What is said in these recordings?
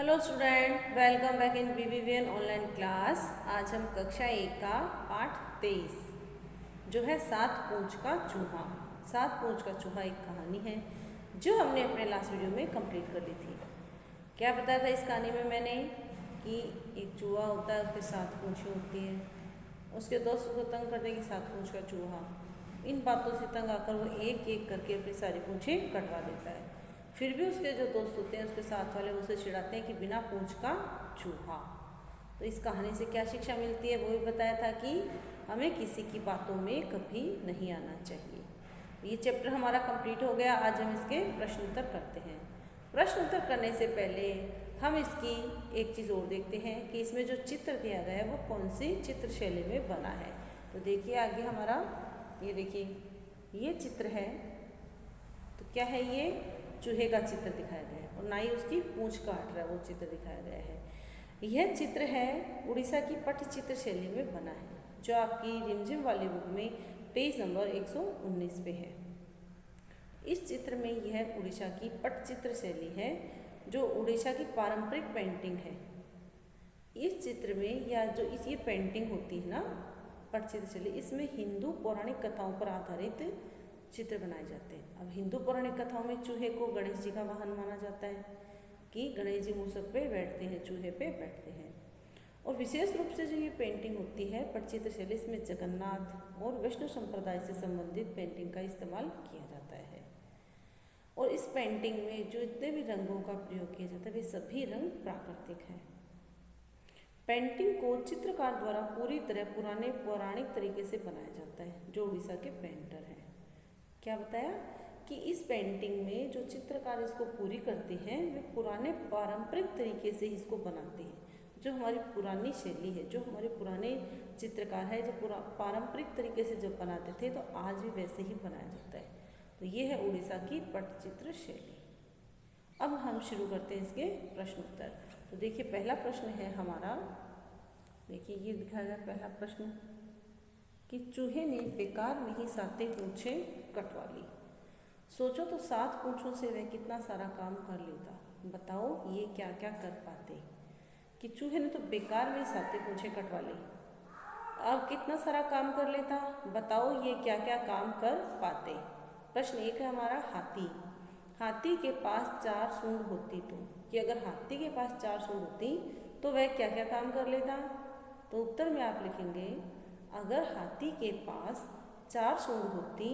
Hello student, welcome back in BBVN online class. आज हम कक्षा 1 का पाठ 23 जो है सात पूंछ का चूहा। सात पूंछ का चूहा एक कहानी है जो हमने अपने लास्ट वीडियो में कंप्लीट कर ली थी। क्या बताया था इस कहानी में मैंने कि एक चूहा होता है, उसके सात पूंछें होती है, उसके दोस्त को तंग करने की सात पूंछ का चूहा। इन बातों से तंग आकर वो एक एक करके अपनी सारी पूंछें कटवा देता है। फिर भी उसके जो दोस्त होते हैं, उसके साथ वाले उसे चिढ़ाते हैं कि बिना पूंछ का चूहा। तो इस कहानी से क्या शिक्षा मिलती है वो भी बताया था कि हमें किसी की बातों में कभी नहीं आना चाहिए। ये चैप्टर हमारा कंप्लीट हो गया। आज हम इसके प्रश्न उत्तर करते हैं। प्रश्न उत्तर करने से पहले हम इसकी एक चीज़ और देखते हैं कि इसमें जो चित्र दिया गया है वो कौन सी चित्र शैली में बना है। तो देखिए आगे हमारा, ये देखिए ये चित्र है। तो क्या है, ये चूहे का चित्र दिखाया गया है और ना ही उसकी पूंछ काट रहा है, वो चित्र दिखाया गया है। यह चित्र है उड़ीसा की पट्टचित्र शैली में बना है, जो आपकी रिमझिम वाली बुक में पेज नंबर 119 पे है। इस चित्र में यह उड़ीसा की पट्टचित्र शैली है, जो उड़ीसा की पारंपरिक पेंटिंग है। इस चित्र में या जो ये पेंटिंग होती है ना, पट्टचित्र शैली, इसमें हिंदू पौराणिक कथाओं पर आधारित चित्र बनाए जाते हैं। अब हिंदू पौराणिक कथाओं में चूहे को गणेश जी का वाहन माना जाता है कि गणेश जी मूसक पे बैठते हैं, चूहे पे बैठते हैं। और विशेष रूप से जो ये पेंटिंग होती है पट्टचित्र शैली, इसमें जगन्नाथ और वैष्णव संप्रदाय से संबंधित पेंटिंग का इस्तेमाल किया जाता है। और इस पेंटिंग में जो इतने भी रंगों का प्रयोग किया जाता है वे सभी रंग प्राकृतिक हैं। पेंटिंग को चित्रकार द्वारा पूरी तरह पुराने पौराणिक तरीके से बनाया जाता है, जो उड़ीसा के पेंटर हैं। क्या बताया कि इस पेंटिंग में जो चित्रकार इसको पूरी करते हैं वे पुराने पारंपरिक तरीके से इसको बनाते हैं। जो हमारी पुरानी शैली है, जो हमारे पुराने चित्रकार है, जो पारंपरिक तरीके से जब बनाते थे तो आज भी वैसे ही बनाया जाता है। तो ये है उड़ीसा की पट्टचित्र शैली। अब हम शुरू करते हैं इसके प्रश्न उत्तर। तो देखिए पहला प्रश्न है हमारा, देखिए ये दिखाया गया पहला प्रश्न कि चूहे ने बेकार में ही सातें पूंछें कटवा ली। सोचो तो सात पूंछों से वह कितना सारा काम कर लेता। बताओ ये क्या क्या कर पाते। कि चूहे ने तो बेकार में ही सातें पूंछें कटवा ली, अब कितना सारा काम कर लेता। बताओ ये क्या क्या काम कर पाते। प्रश्न एक है हमारा, हाथी। हाथी के पास चार सूंड होती तो, कि अगर हाथी के पास चार सूंड होती तो वह क्या क्या काम कर लेता। तो उत्तर में आप लिखेंगे, अगर हाथी के पास चार सूंड होती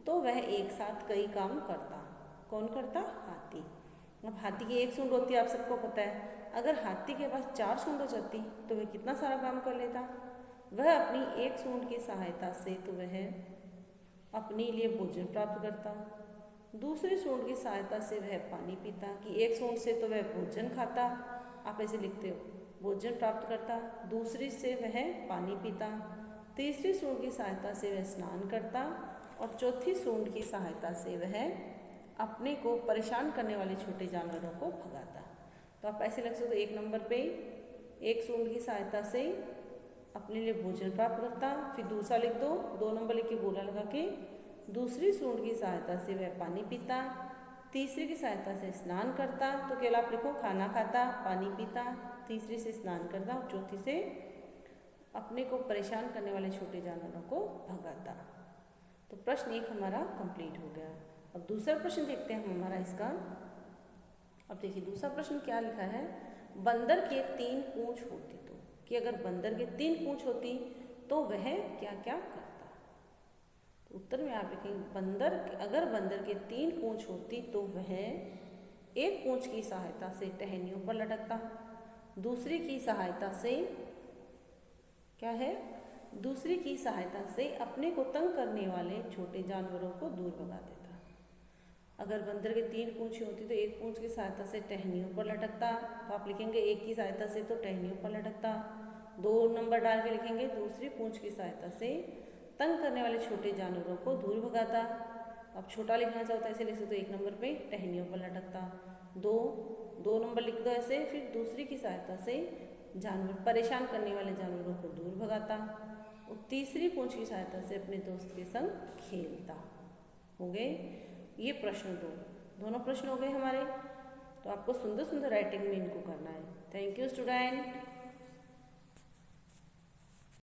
तो वह एक साथ कई काम करता। कौन करता? हाथी। अब हाथी की एक सूंड होती है, आप सबको पता है। अगर हाथी के पास चार सूंड हो जाती तो वह कितना सारा काम कर लेता। वह अपनी एक सूंड की सहायता से तो वह अपने लिए भोजन प्राप्त करता, दूसरी सूंड की सहायता से वह पानी पीता। कि एक सूंड से तो वह भोजन खाता, आप ऐसे लिखते हो, भोजन प्राप्त करता, दूसरी से वह पानी पीता, तीसरी सूंड की सहायता से वह स्नान करता और चौथी सूंड की सहायता से वह अपने को परेशान करने वाले छोटे जानवरों को भगाता। तो आप ऐसे लिख सकते हो, एक नंबर पे एक सूंड की सहायता से अपने लिए भोजन प्राप्त करता, फिर दूसरा लिख दो, दो नंबर लिख के गोला लगा के, दूसरी सूंड की सहायता से वह पानी पीता, तीसरी की सहायता से स्नान करता। तो केवल आप लिखो खाना खाता, पानी पीता, तीसरी से स्नान करता और चौथी से अपने को परेशान करने वाले छोटे जानवरों को भगाता। तो प्रश्न एक हमारा कंप्लीट हो गया। अब दूसरा प्रश्न देखते हैं हम हमारा इसका। अब देखिए दूसरा प्रश्न क्या लिखा है, बंदर के तीन पूंछ होती तो, कि अगर बंदर के तीन पूंछ होती तो वह क्या क्या करता। तो उत्तर में आप लिखेंगे, अगर बंदर के तीन पूंछ होती तो वह एक पूंछ की सहायता से टहनियों पर लटकता, दूसरी की सहायता से क्या है, दूसरी की सहायता से अपने को तंग करने वाले छोटे जानवरों को दूर भगा देता। अगर बंदर के तीन पूंछें होती तो एक पूंछ की सहायता से टहनियों पर लटकता, तो आप लिखेंगे एक की सहायता से तो टहनियों पर लटकता, दो नंबर डाल के लिखेंगे दूसरी पूंछ की सहायता से तंग करने वाले छोटे जानवरों को दूर भगाता। अब छोटा लिखना चाहता है ऐसे लिख सकते हो, एक नंबर पे टहनियों पर लटकता, दो नंबर लिख दो ऐसे, फिर दूसरी की सहायता से जानवर परेशान करने वाले जानवरों को दूर भगाता और तीसरी पूंछ की सहायता से अपने दोस्त के संग खेलता। हो गए ये प्रश्न दोनों प्रश्न हो गए हमारे। तो आपको सुंदर सुंदर राइटिंग में इनको करना है। Thank you student.